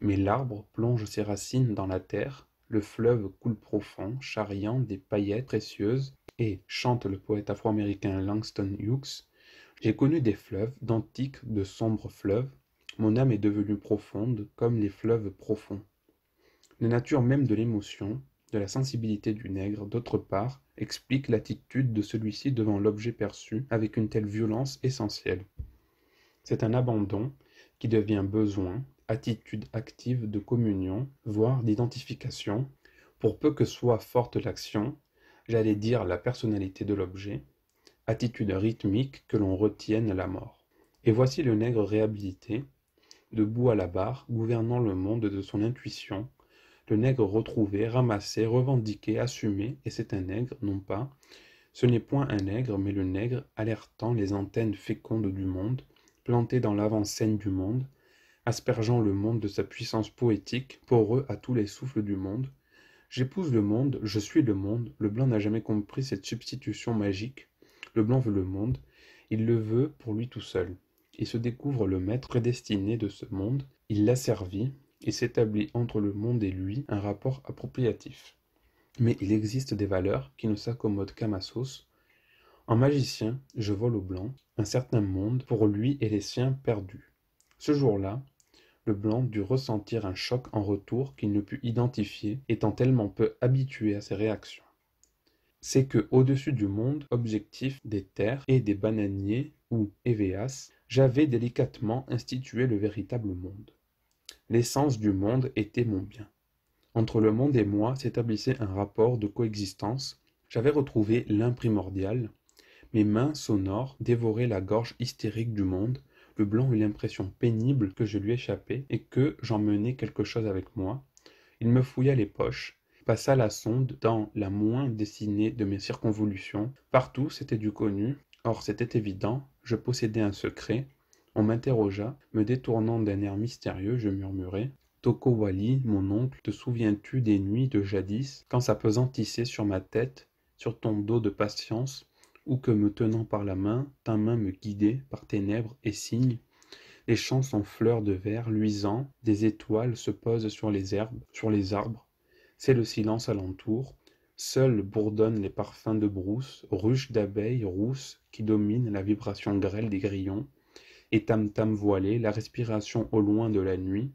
mais l'arbre plonge ses racines dans la terre, le fleuve coule profond, charriant des paillettes précieuses, et, chante le poète afro-américain Langston Hughes, j'ai connu des fleuves, d'antiques, de sombres fleuves, mon âme est devenue profonde comme les fleuves profonds. La nature même de l'émotion, de la sensibilité du nègre, d'autre part, explique l'attitude de celui-ci devant l'objet perçu avec une telle violence essentielle. C'est un abandon qui devient besoin, attitude active de communion, voire d'identification, pour peu que soit forte l'action, j'allais dire la personnalité de l'objet, attitude rythmique que l'on retienne la mort. Et voici le nègre réhabilité, debout à la barre, gouvernant le monde de son intuition, le nègre retrouvé, ramassé, revendiqué, assumé, et c'est un nègre, non pas, ce n'est point un nègre, mais le nègre alertant les antennes fécondes du monde, planté dans l'avant-scène du monde, aspergeant le monde de sa puissance poétique, poreux à tous les souffles du monde. J'épouse le monde, je suis le monde, le blanc n'a jamais compris cette substitution magique. Le blanc veut le monde, il le veut pour lui tout seul. Il se découvre le maître prédestiné de ce monde, il l'asservit, et s'établit entre le monde et lui un rapport appropriatif. Mais il existe des valeurs qui ne s'accommodent qu'à ma sauce. En magicien, je vole au blanc, un certain monde pour lui et les siens perdus. Ce jour-là, le blanc dut ressentir un choc en retour qu'il ne put identifier, étant tellement peu habitué à ses réactions. C'est que, au-dessus du monde objectif des terres et des bananiers, ou Évéas, j'avais délicatement institué le véritable monde. L'essence du monde était mon bien. Entre le monde et moi s'établissait un rapport de coexistence. J'avais retrouvé l'imprimordial. Mes mains sonores dévoraient la gorge hystérique du monde. Le blanc eut l'impression pénible que je lui échappais et que j'emmenais quelque chose avec moi. Il me fouilla les poches, passa la sonde dans la moins dessinée de mes circonvolutions. Partout c'était du connu. Or c'était évident, je possédais un secret. On m'interrogea, me détournant d'un air mystérieux, je murmurai: Toko Wali, mon oncle, te souviens-tu des nuits de jadis, quand s'appesantissait sur ma tête, sur ton dos de patience, ou que me tenant par la main, ta main me guidait par ténèbres et signes? Les champs sont fleurs de verre luisant, des étoiles se posent sur les herbes, sur les arbres. C'est le silence alentour. Seuls bourdonnent les parfums de brousse, ruches d'abeilles rousses qui dominent la vibration grêle des grillons, et tam-tam voilé, la respiration au loin de la nuit.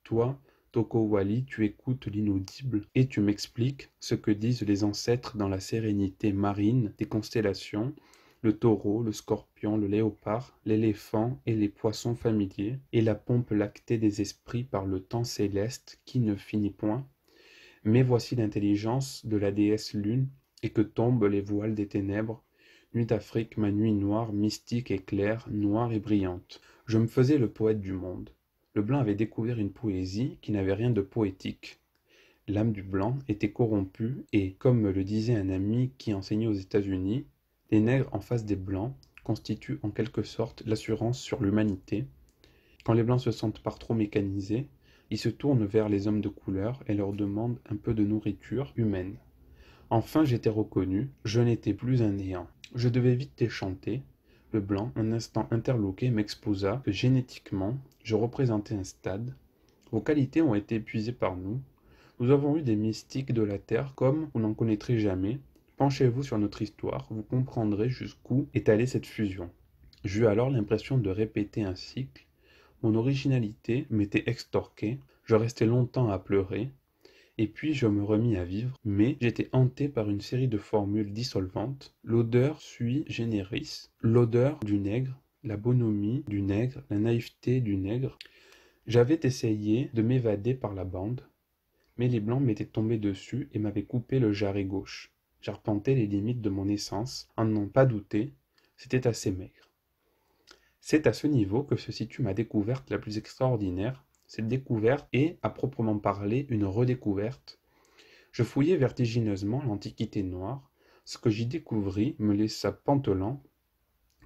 Toi, Toko Wali, tu écoutes l'inaudible et tu m'expliques ce que disent les ancêtres dans la sérénité marine des constellations, le taureau, le scorpion, le léopard, l'éléphant et les poissons familiers, et la pompe lactée des esprits par le temps céleste qui ne finit point. Mais voici l'intelligence de la déesse lune, et que tombent les voiles des ténèbres. Nuit d'Afrique, ma nuit noire, mystique et claire, noire et brillante. Je me faisais le poète du monde. Le blanc avait découvert une poésie qui n'avait rien de poétique. L'âme du blanc était corrompue et, comme me le disait un ami qui enseignait aux États-Unis, les nègres en face des blancs constituent en quelque sorte l'assurance sur l'humanité. Quand les blancs se sentent par trop mécanisés, ils se tournent vers les hommes de couleur et leur demandent un peu de nourriture humaine. Enfin j'étais reconnu, je n'étais plus un néant. Je devais vite déchanter. Le blanc, un instant interloqué, m'exposa que génétiquement, je représentais un stade. Vos qualités ont été épuisées par nous. Nous avons eu des mystiques de la terre comme vous n'en connaîtrez jamais. Penchez-vous sur notre histoire, vous comprendrez jusqu'où est allée cette fusion. J'eus alors l'impression de répéter un cycle. Mon originalité m'était extorquée, je restai longtemps à pleurer, et puis je me remis à vivre, mais j'étais hanté par une série de formules dissolvantes, l'odeur sui generis, l'odeur du nègre, la bonhomie du nègre, la naïveté du nègre. J'avais essayé de m'évader par la bande, mais les blancs m'étaient tombés dessus et m'avaient coupé le jarret gauche. J'arpentais les limites de mon essence, en n'en pas douter, c'était assez maigre. C'est à ce niveau que se situe ma découverte la plus extraordinaire. Cette découverte est, à proprement parler, une redécouverte. Je fouillai vertigineusement l'Antiquité noire. Ce que j'y découvris me laissa pantelant.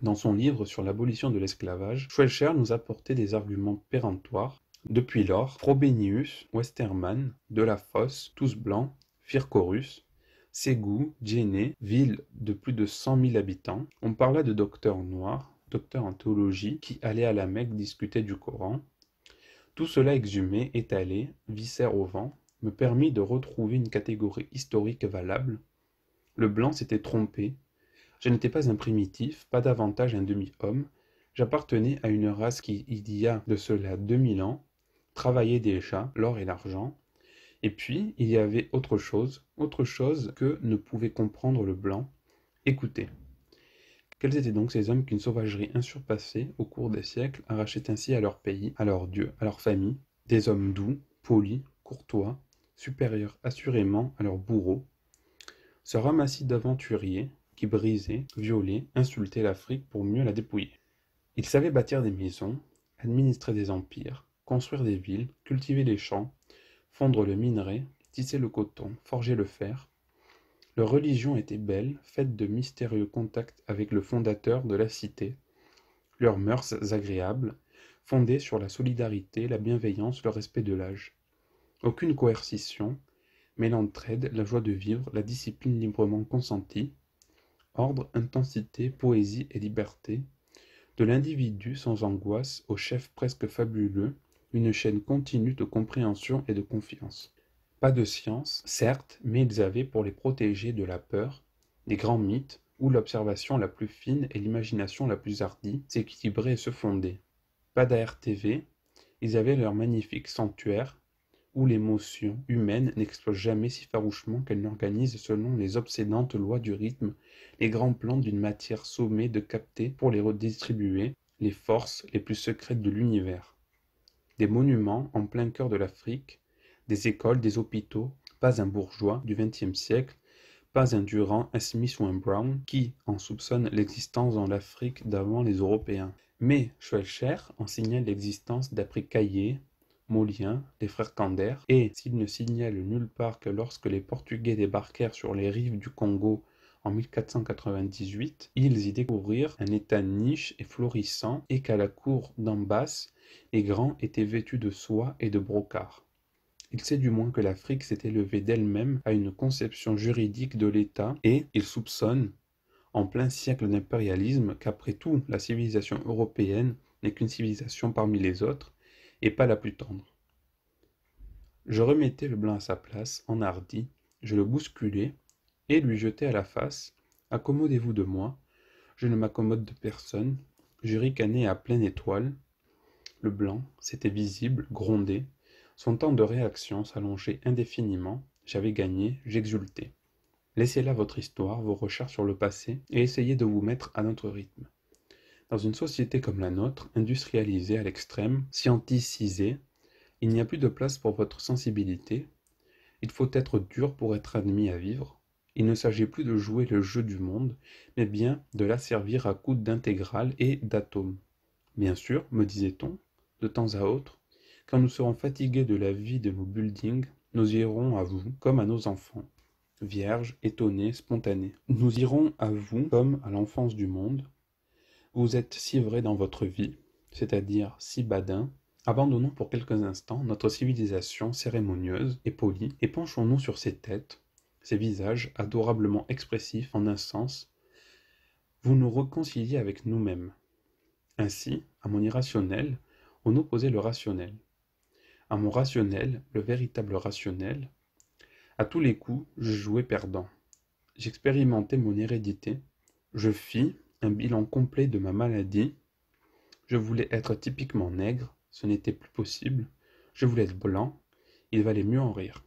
Dans son livre sur l'abolition de l'esclavage, Schweitzer nous apportait des arguments péremptoires. Depuis lors, Frobenius, Westermann, Delafosse, tous blancs, Fircorus, Ségou, Djenné, ville de plus de 100 000 habitants. On parla de docteurs noirs, docteurs en théologie, qui allaient à la Mecque discuter du Coran. Tout cela exhumé, étalé, viscère au vent, me permit de retrouver une catégorie historique valable. Le blanc s'était trompé. Je n'étais pas un primitif, pas davantage un demi-homme. J'appartenais à une race qui, il y a de cela 2000 ans, travaillait déjà l'or et l'argent. Et puis, il y avait autre chose que ne pouvait comprendre le blanc. Écoutez. Quels étaient donc ces hommes qu'une sauvagerie insurpassée, au cours des siècles, arrachait ainsi à leur pays, à leur Dieu, à leur famille, des hommes doux, polis, courtois, supérieurs assurément à leurs bourreaux, ce ramassis d'aventuriers qui brisaient, violaient, insultaient l'Afrique pour mieux la dépouiller. Ils savaient bâtir des maisons, administrer des empires, construire des villes, cultiver les champs, fondre le minerai, tisser le coton, forger le fer. Leur religion était belle, faite de mystérieux contacts avec le fondateur de la cité, leurs mœurs agréables, fondées sur la solidarité, la bienveillance, le respect de l'âge. Aucune coercition, mais l'entraide, la joie de vivre, la discipline librement consentie, ordre, intensité, poésie et liberté, de l'individu sans angoisse au chef presque fabuleux, une chaîne continue de compréhension et de confiance. Pas de science, certes, mais ils avaient pour les protéger de la peur, des grands mythes, où l'observation la plus fine et l'imagination la plus hardie s'équilibraient et se fondaient. Pas d'ARTV, ils avaient leur magnifique sanctuaire, où l'émotion humaine n'explose jamais si farouchement qu'elle n'organise selon les obsédantes lois du rythme les grands plans d'une matière sommée de capter pour les redistribuer les forces les plus secrètes de l'univers. Des monuments en plein cœur de l'Afrique, des écoles, des hôpitaux, pas un bourgeois du XXe siècle, pas un Durand, un Smith ou un Brown qui en soupçonne l'existence dans l'Afrique d'avant les Européens. Mais Schweitzer en signale l'existence d'après Caillé, Molien, les frères Kander, et s'il ne signale nulle part que lorsque les Portugais débarquèrent sur les rives du Congo en 1498, ils y découvrirent un état niche et florissant et qu'à la cour d'Ambas, les grands étaient vêtus de soie et de brocart. Il sait du moins que l'Afrique s'est élevée d'elle-même à une conception juridique de l'État et il soupçonne, en plein siècle d'impérialisme, qu'après tout, la civilisation européenne n'est qu'une civilisation parmi les autres et pas la plus tendre. Je remettais le blanc à sa place, enhardi, je le bousculai et lui jetai à la face « Accommodez-vous de moi, je ne m'accommode de personne », je ricanai à pleine étoile. Le blanc, c'était visible, grondait. Son temps de réaction s'allongeait indéfiniment. J'avais gagné, j'exultais. Laissez là votre histoire, vos recherches sur le passé, et essayez de vous mettre à notre rythme. Dans une société comme la nôtre, industrialisée à l'extrême, scienticisée, il n'y a plus de place pour votre sensibilité. Il faut être dur pour être admis à vivre. Il ne s'agit plus de jouer le jeu du monde, mais bien de l'asservir à coups d'intégrales et d'atomes. Bien sûr, me disait-on, de temps à autre, quand nous serons fatigués de la vie de nos buildings, nous irons à vous comme à nos enfants, vierges, étonnés, spontanés. Nous irons à vous comme à l'enfance du monde. Vous êtes si vrai dans votre vie, c'est-à-dire si badin. Abandonnons pour quelques instants notre civilisation cérémonieuse et polie et penchons-nous sur ces têtes, ces visages adorablement expressifs en un sens. Vous nous réconciliez avec nous-mêmes. Ainsi, à mon irrationnel, on opposait le rationnel. À mon rationnel, le véritable rationnel, à tous les coups, je jouais perdant. J'expérimentais mon hérédité. Je fis un bilan complet de ma maladie. Je voulais être typiquement nègre, ce n'était plus possible. Je voulais être blanc, il valait mieux en rire.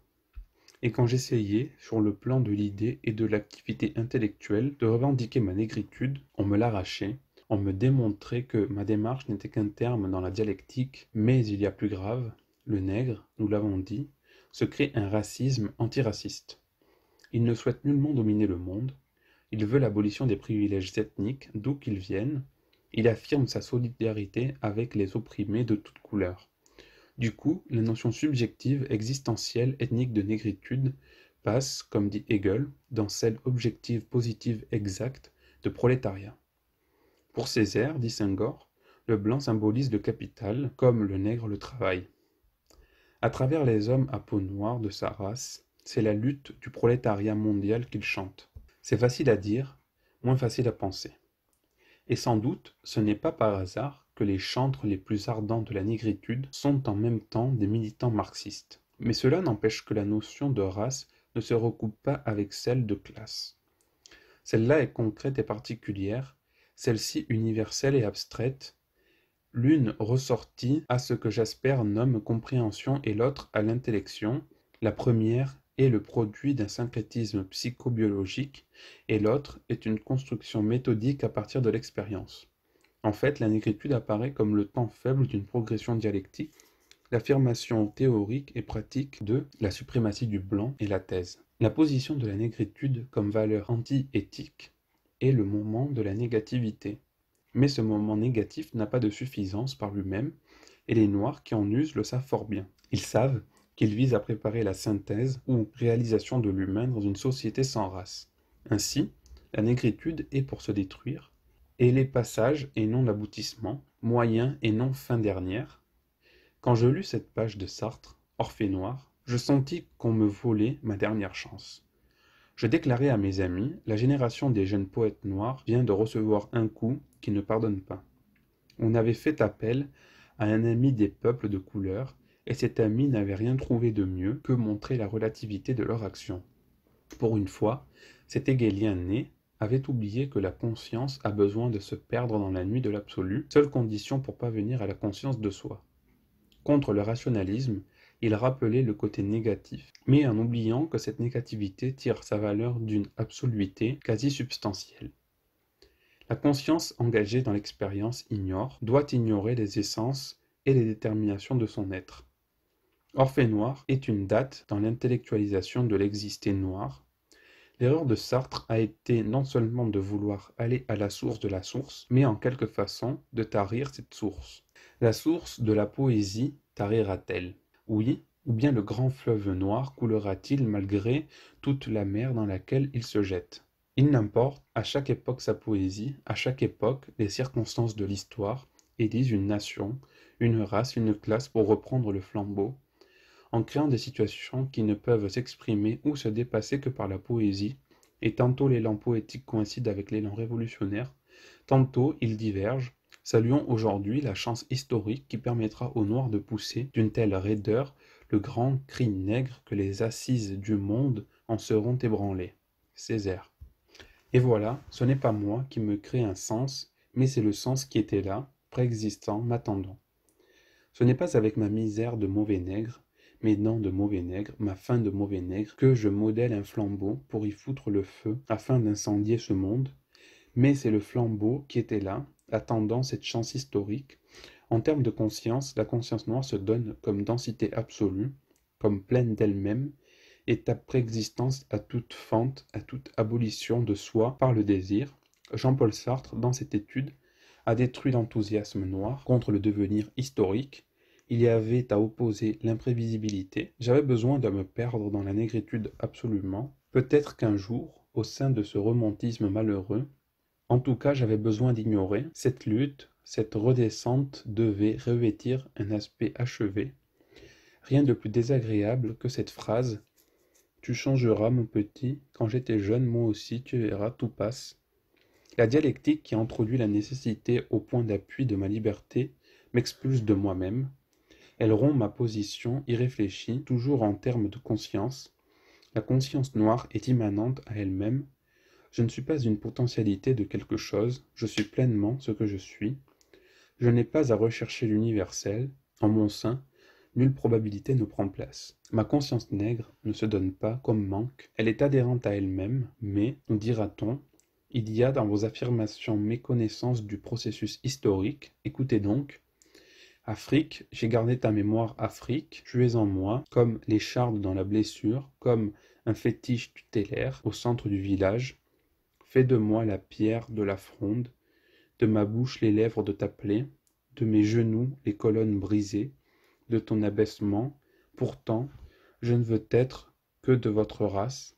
Et quand j'essayais, sur le plan de l'idée et de l'activité intellectuelle, de revendiquer ma négritude, on me l'arrachait. On me démontrait que ma démarche n'était qu'un terme dans la dialectique, mais il y a plus grave, le nègre, nous l'avons dit, se crée un racisme antiraciste. Il ne souhaite nullement dominer le monde, il veut l'abolition des privilèges ethniques, d'où qu'ils viennent, Il affirme sa solidarité avec les opprimés de toutes couleurs. Du coup, la notion subjective, existentielle, ethnique de négritude passe, comme dit Hegel, dans celle objective, positive, exacte de prolétariat. Pour Césaire, dit Senghor, le blanc symbolise le capital, comme le nègre le travail. À travers les hommes à peau noire de sa race, c'est la lutte du prolétariat mondial qu'il chante. C'est facile à dire, moins facile à penser. Et sans doute, ce n'est pas par hasard que les chantres les plus ardents de la négritude sont en même temps des militants marxistes. Mais cela n'empêche que la notion de race ne se recoupe pas avec celle de classe. Celle-là est concrète et particulière, celle-ci universelle et abstraite, l'une ressortie à ce que Jasper nomme compréhension et l'autre à l'intellection. La première est le produit d'un syncrétisme psychobiologique et l'autre est une construction méthodique à partir de l'expérience. En fait, la négritude apparaît comme le temps faible d'une progression dialectique, l'affirmation théorique et pratique de la suprématie du blanc et la thèse. La position de la négritude comme valeur anti-éthique est le moment de la négativité. Mais ce moment négatif n'a pas de suffisance par lui-même, et les Noirs qui en usent le savent fort bien. Ils savent qu'il vise à préparer la synthèse ou réalisation de l'humain dans une société sans race. Ainsi, la négritude est pour se détruire, et les passages et non l'aboutissement, moyen et non fin dernière. Quand je lus cette page de Sartre, Orphée noir, je sentis qu'on me volait ma dernière chance. Je déclarai à mes amis, la génération des jeunes poètes noirs vient de recevoir un coup qui ne pardonne pas. On avait fait appel à un ami des peuples de couleur, et cet ami n'avait rien trouvé de mieux que montrer la relativité de leur action. Pour une fois, cet hégélien né avait oublié que la conscience a besoin de se perdre dans la nuit de l'absolu, seule condition pour parvenir à la conscience de soi. Contre le rationalisme, il rappelait le côté négatif, mais en oubliant que cette négativité tire sa valeur d'une absoluité quasi substantielle. La conscience engagée dans l'expérience doit ignorer les essences et les déterminations de son être. Orphée noir est une date dans l'intellectualisation de l'existé noir. L'erreur de Sartre a été non seulement de vouloir aller à la source de la source, mais en quelque façon de tarir cette source. La source de la poésie tarira-t-elle? Oui, ou bien le grand fleuve noir coulera-t-il malgré toute la mer dans laquelle il se jette? Il n'importe, à chaque époque sa poésie, à chaque époque les circonstances de l'histoire élisent une nation, une race, une classe pour reprendre le flambeau, en créant des situations qui ne peuvent s'exprimer ou se dépasser que par la poésie, et tantôt l'élan poétique coïncide avec l'élan révolutionnaire, tantôt ils divergent. Saluons aujourd'hui la chance historique qui permettra aux Noirs de pousser d'une telle raideur le grand cri nègre que les assises du monde en seront ébranlées. Césaire. Et voilà, ce n'est pas moi qui me crée un sens, mais c'est le sens qui était là, préexistant, m'attendant. Ce n'est pas avec ma misère de mauvais nègre, mes dents de mauvais nègre, ma faim de mauvais nègre, que je modèle un flambeau pour y foutre le feu afin d'incendier ce monde, mais c'est le flambeau qui était là, attendant cette chance historique. En termes de conscience, la conscience noire se donne comme densité absolue, comme pleine d'elle-même, étape préexistence à toute fente, à toute abolition de soi par le désir. Jean-Paul Sartre, dans cette étude, a détruit l'enthousiasme noir contre le devenir historique. Il y avait à opposer l'imprévisibilité. J'avais besoin de me perdre dans la négritude absolument. Peut-être qu'un jour, au sein de ce romantisme malheureux, en tout cas j'avais besoin d'ignorer, cette lutte, cette redescente devait revêtir un aspect achevé. Rien de plus désagréable que cette phrase « Tu changeras, mon petit, quand j'étais jeune, moi aussi, tu verras, tout passe ». La dialectique qui introduit la nécessité au point d'appui de ma liberté m'expulse de moi-même. Elle rompt ma position irréfléchie, toujours en termes de conscience. La conscience noire est immanente à elle-même. Je ne suis pas une potentialité de quelque chose, je suis pleinement ce que je suis. Je n'ai pas à rechercher l'universel. En mon sein, nulle probabilité ne prend place. Ma conscience nègre ne se donne pas comme manque, elle est adhérente à elle-même, mais, nous dira-t-on, il y a dans vos affirmations méconnaissance du processus historique. Écoutez donc. Afrique, j'ai gardé ta mémoire Afrique, tu es en moi, comme l'écharde dans la blessure, comme un fétiche tutélaire au centre du village. Fais de moi la pierre de la fronde, de ma bouche les lèvres de ta plaie, de mes genoux les colonnes brisées, de ton abaissement. Pourtant, je ne veux être que de votre race,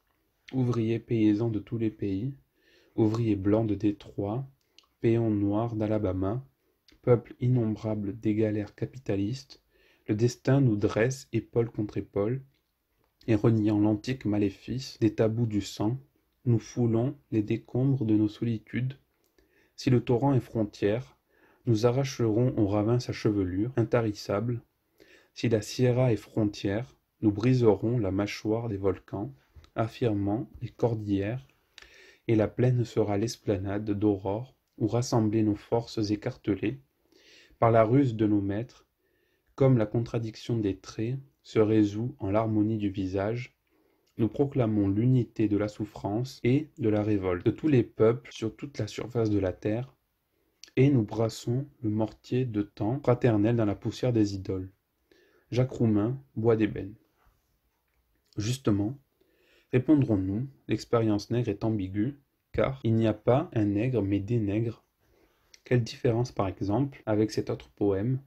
ouvriers paysans de tous les pays, ouvriers blancs de Détroit, péons noirs d'Alabama, peuple innombrable des galères capitalistes, le destin nous dresse épaule contre épaule, et reniant l'antique maléfice des tabous du sang, nous foulons les décombres de nos solitudes. Si le torrent est frontière, nous arracherons au ravin sa chevelure intarissable. Si la Sierra est frontière, nous briserons la mâchoire des volcans, affirmant les cordillères, et la plaine sera l'esplanade d'aurore où rassembler nos forces écartelées par la ruse de nos maîtres, comme la contradiction des traits se résout en l'harmonie du visage. Nous proclamons l'unité de la souffrance et de la révolte de tous les peuples sur toute la surface de la terre, et nous brassons le mortier de temps fraternel dans la poussière des idoles. Jacques Roumain, Bois d'ébène. Justement, répondrons-nous, l'expérience nègre est ambiguë, car il n'y a pas un nègre mais des nègres. Quelle différence par exemple avec cet autre poème?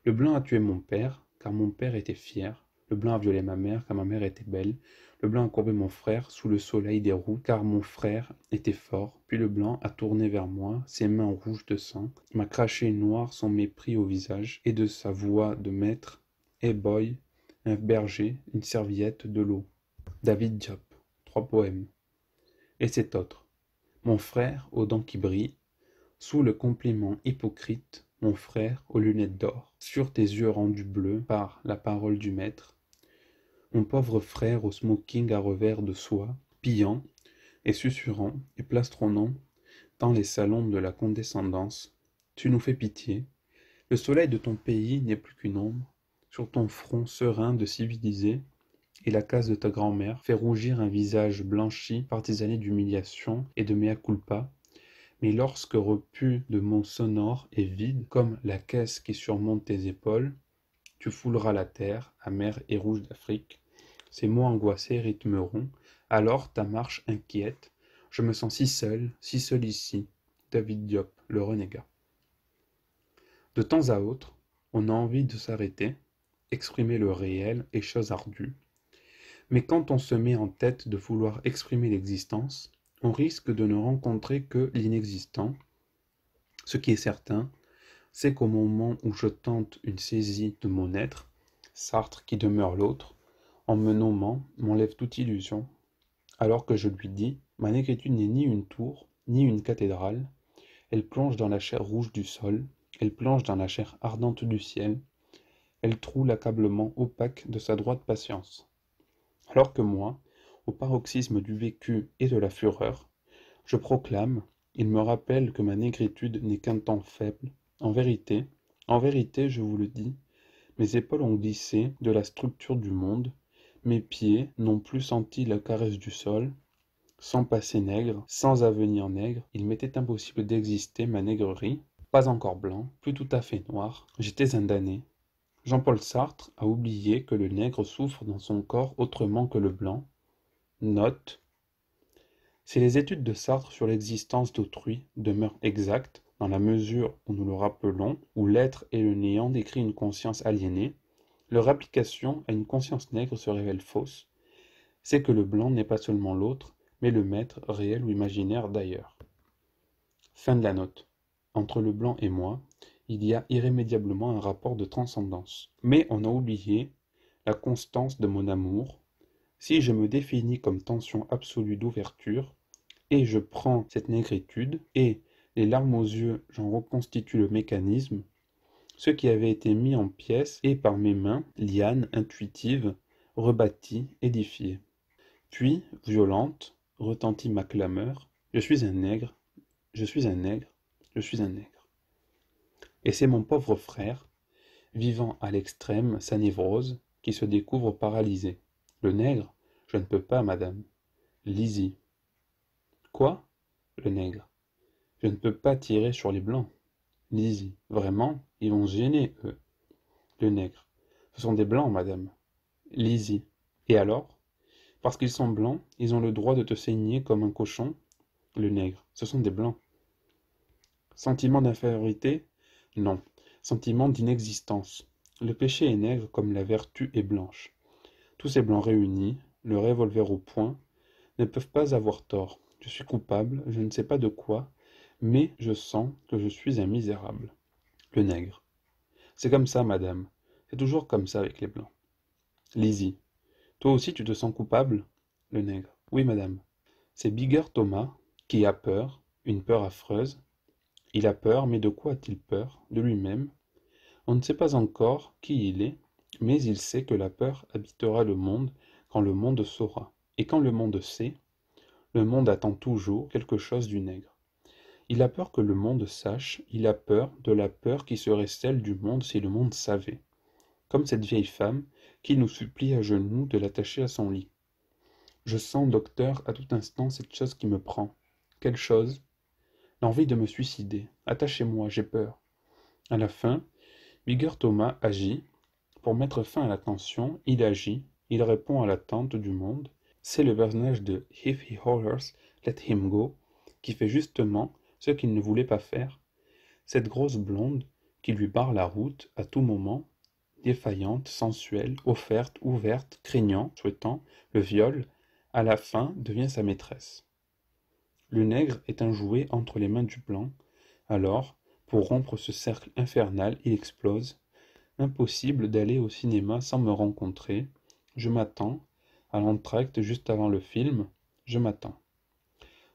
Le blanc a tué mon père, car mon père était fier. Le blanc a violé ma mère, car ma mère était belle. Le blanc a courbé mon frère sous le soleil des roues, car mon frère était fort. Puis le blanc a tourné vers moi, ses mains rouges de sang, m'a craché noir son mépris au visage, et de sa voix de maître, « Hey boy, un berger, une serviette, de l'eau. » David Diop, 3 poèmes. Et cet autre, mon frère aux dents qui brillent, sous le compliment hypocrite, mon frère aux lunettes d'or, sur tes yeux rendus bleus par la parole du maître, mon pauvre frère au smoking à revers de soie, pillant et susurrant et plastronnant dans les salons de la condescendance, tu nous fais pitié. Le soleil de ton pays n'est plus qu'une ombre, sur ton front serein de civilisé, et la casse de ta grand-mère fait rougir un visage blanchi, partisané d'humiliation et de mea culpa. Mais lorsque repu de mots sonores et vide, comme la caisse qui surmonte tes épaules, tu fouleras la terre, amère et rouge d'Afrique. Ces mots angoissés rythmeront alors ta marche inquiète. Je me sens si seul ici. David Diop, le renégat. De temps à autre, on a envie de s'arrêter. Exprimer le réel est chose ardue. Mais quand on se met en tête de vouloir exprimer l'existence, on risque de ne rencontrer que l'inexistant. Ce qui est certain, c'est qu'au moment où je tente une saisie de mon être, Sartre qui demeure l'autre, en me nommant, m'enlève toute illusion, alors que je lui dis, ma négritude n'est ni une tour, ni une cathédrale, elle plonge dans la chair rouge du sol, elle plonge dans la chair ardente du ciel, elle troue l'accablement opaque de sa droite patience. Alors que moi, au paroxysme du vécu et de la fureur, je proclame, il me rappelle que ma négritude n'est qu'un temps faible. En vérité, je vous le dis, mes épaules ont glissé de la structure du monde, mes pieds n'ont plus senti la caresse du sol. Sans passé nègre, sans avenir nègre, il m'était impossible d'exister ma nègrerie. Pas encore blanc, plus tout à fait noir, j'étais un damné. Jean-Paul Sartre a oublié que le nègre souffre dans son corps autrement que le blanc. Note. Si les études de Sartre sur l'existence d'autrui demeurent exactes, dans la mesure où nous le rappelons, où l'être et le néant décrit une conscience aliénée, leur application à une conscience nègre se révèle fausse. C'est que le blanc n'est pas seulement l'autre, mais le maître, réel ou imaginaire d'ailleurs. Fin de la note. Entre le blanc et moi, il y a irrémédiablement un rapport de transcendance. Mais on a oublié la constance de mon amour. Si je me définis comme tension absolue d'ouverture, et je prends cette négritude, et, les larmes aux yeux, j'en reconstitue le mécanisme, ce qui avait été mis en pièces et par mes mains, lianes intuitives, rebâties, édifiées. Puis, violente, retentit ma clameur, je suis un nègre, je suis un nègre, je suis un nègre. Et c'est mon pauvre frère, vivant à l'extrême sa névrose, qui se découvre paralysé. Le nègre, je ne peux pas, madame. Lisez. Quoi? Le nègre. Je ne peux pas tirer sur les blancs. Lisez. Vraiment, ils vont se gêner, eux. Le nègre. Ce sont des blancs, madame. Lisez. Et alors? Parce qu'ils sont blancs, ils ont le droit de te saigner comme un cochon. Le nègre. Ce sont des blancs. Sentiment d'infériorité? Non. Sentiment d'inexistence. Le péché est nègre comme la vertu est blanche. Tous ces blancs réunis, le revolver au poing, ne peuvent pas avoir tort. Je suis coupable, je ne sais pas de quoi, mais je sens que je suis un misérable. Le nègre. C'est comme ça, madame. C'est toujours comme ça avec les blancs. Lizzie. Toi aussi tu te sens coupable? Le nègre. Oui, madame. C'est Bigger Thomas qui a peur, une peur affreuse. Il a peur, mais de quoi a-t-il peur? De lui-même. On ne sait pas encore qui il est, mais il sait que la peur habitera le monde quand le monde saura. Et quand le monde sait, le monde attend toujours quelque chose du nègre. Il a peur que le monde sache, il a peur de la peur qui serait celle du monde si le monde savait. Comme cette vieille femme qui nous supplie à genoux de l'attacher à son lit. Je sens, docteur, à tout instant cette chose qui me prend. Quelle chose? L'envie de me suicider. Attachez-moi, j'ai peur. À la fin, Bigger Thomas agit. Pour mettre fin à la tension, il agit, il répond à l'attente du monde. C'est le personnage de If He Hollers, Let Him Go, qui fait justement ce qu'il ne voulait pas faire. Cette grosse blonde qui lui barre la route à tout moment, défaillante, sensuelle, offerte, ouverte, craignant, souhaitant, le viol, à la fin devient sa maîtresse. Le nègre est un jouet entre les mains du blanc. Alors, pour rompre ce cercle infernal, il explose. Impossible d'aller au cinéma sans me rencontrer. Je m'attends. À l'entracte, juste avant le film, je m'attends.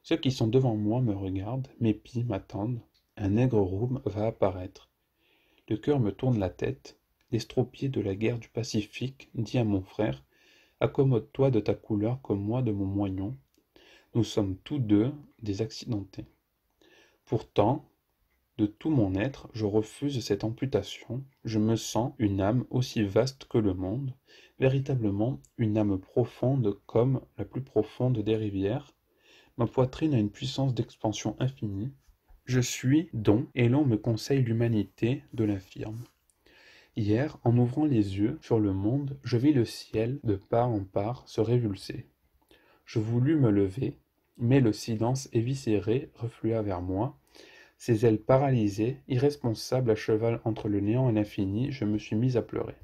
Ceux qui sont devant moi me regardent, m'épient, m'attendent. Un nègre roume va apparaître. Le cœur me tourne la tête. L'estropié de la guerre du Pacifique dit à mon frère: accommode-toi de ta couleur comme moi de mon moignon. Nous sommes tous deux des accidentés. Pourtant, de tout mon être, je refuse cette amputation. Je me sens une âme aussi vaste que le monde, véritablement une âme profonde comme la plus profonde des rivières. Ma poitrine a une puissance d'expansion infinie. Je suis don, et l'on me conseille l'humanité de l'infirme. Hier, en ouvrant les yeux sur le monde, je vis le ciel, de part en part, se révulser. Je voulus me lever, mais le silence éviscéré reflua vers moi. Ses ailes paralysées, irresponsable à cheval entre le néant et l'infini, je me suis mis à pleurer.